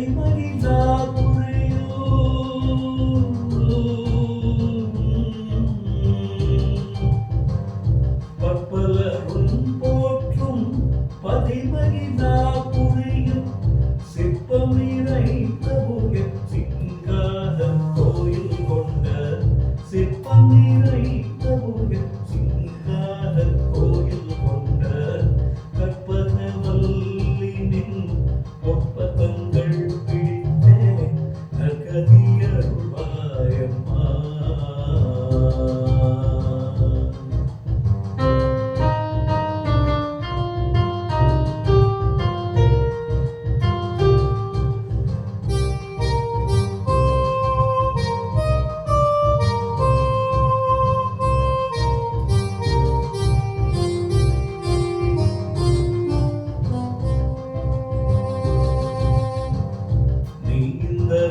பதிமகிழா புரியும் பற்பலரும் போற்றும் பதிமகிழா புரியும் சிற்பம் நிறைந்த புகழ் சிங்காத கோயில் கொண்ட சிற்பம் நிறைந்த புகழ் சிங்காத கோயில் கொண்ட கற்பகவல்லினின் பொற்பதங்கள் பிடித்தே நற்கதியருள்வாயம்மா.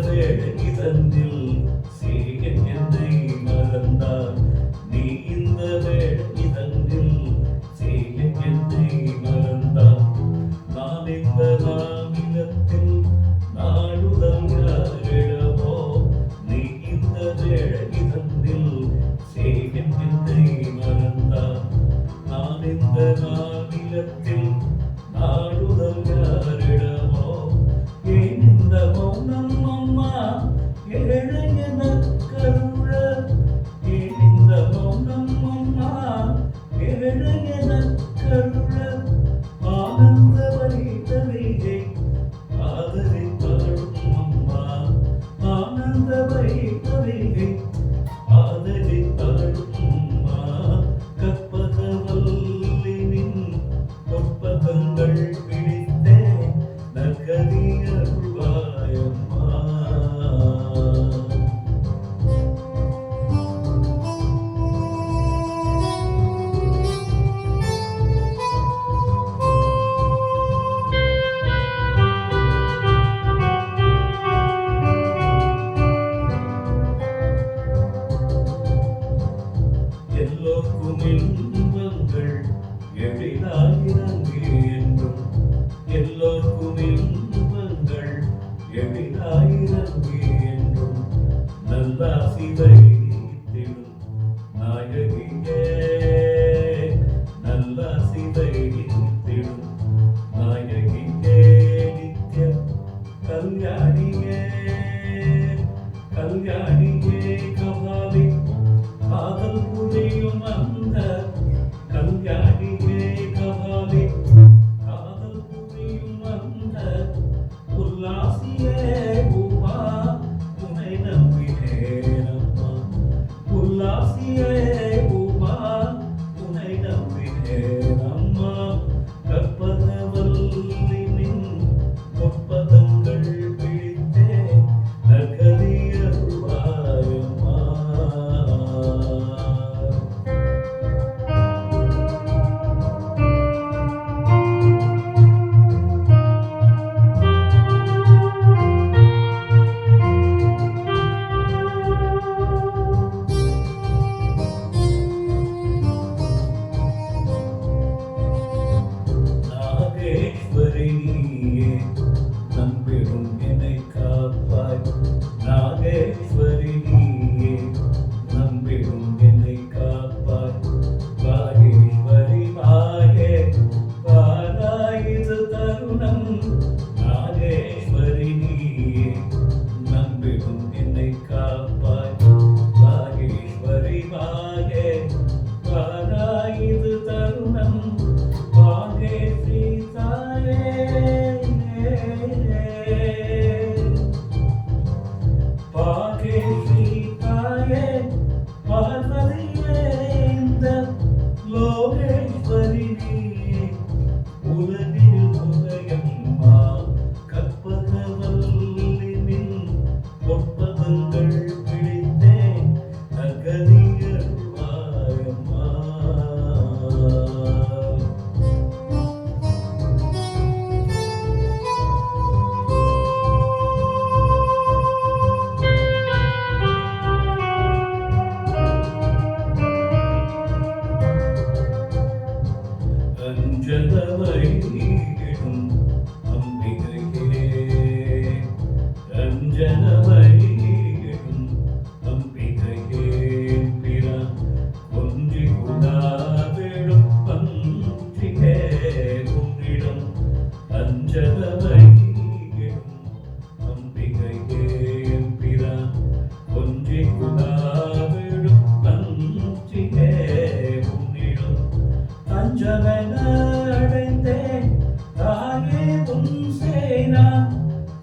வேளையிதனில் சேகன் என்னை மறந்தார். நீ இந்த வேளையிதனில் சேகன் என்னை மறந்தார். நான் இந்த நாளிலத்தில் நாடுதல் யாரிடமோ. நீ இந்த வேளையிதனில் சேகன் என்னை மறந்தார். நான் இந்த நாளிலத்தில் நாடுதல் யாரிடமோ. ஏன் இந்த மௌனம் ஏழையனக்கருள ஏன் இந்த மௌனம் அம்மா ஏழையனக்கருள ஆனந்த வைத்தவிகை ஆதரித்தாளும் அம்மா. ஆனந்த வைத்தவிகை ஆதரித்தாளும் அம்மா. கற்பகவல்லினின் பொற்பதங்கள் பிடித்தே நற்கதியருள்வாயம்மா. எல்லோருக்கும் இன்பங்கள் எழிலாயிரங்கே என்றும். எல்லோருக்கும் இன்பங்கள் எழிலாயிரங்கே என்றும். நல்லாசி வைத்திடும் நாயகியே. நல்லாசி வைத்திடும் நாயகியே. நித்ய கல்யாணியே. கல்யாணியே கபாலி காதல் புரியும் அந்த கல்யாணியே கபாலி காதல் புரியும் அந்த உல்லாசியே உமா உன்னை நம்பினேனம்மா. உல்லாசியே உமா உன்னை நம்பினேனம்மா. கற்பகவல்லினின் பொற்பதங்கள் பிடி நான்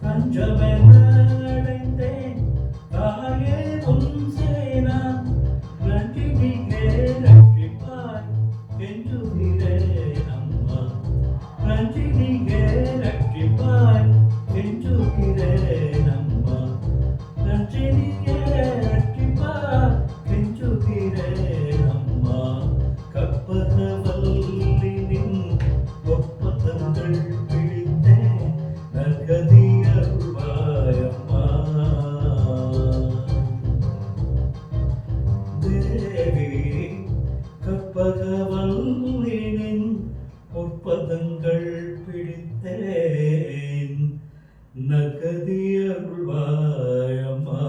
தஞ்சமென அடைந்தேன் தாயே உன் சேனான் ரஞ்சினியே ரட்சிப்பாய் கெஞ்சுகிறேன் அம்மா ரஞ்சினியே ரட்சிப்பாய் கெஞ்சுகிறேன் அம்மா ரஞ்சினியே ரட்சிப்பாய் கெஞ்சுகிறேன் அம்மா கற்பகவல்லினின் ஒப்பந்தங்கள் பிடித்தேன் நற்கதி அருள்வாய் அம்மா தேவி கற்பகவல்லினின் ஒப்பந்தங்கள் பிடித்தேன் நற்கதி அருள்வாய் அம்மா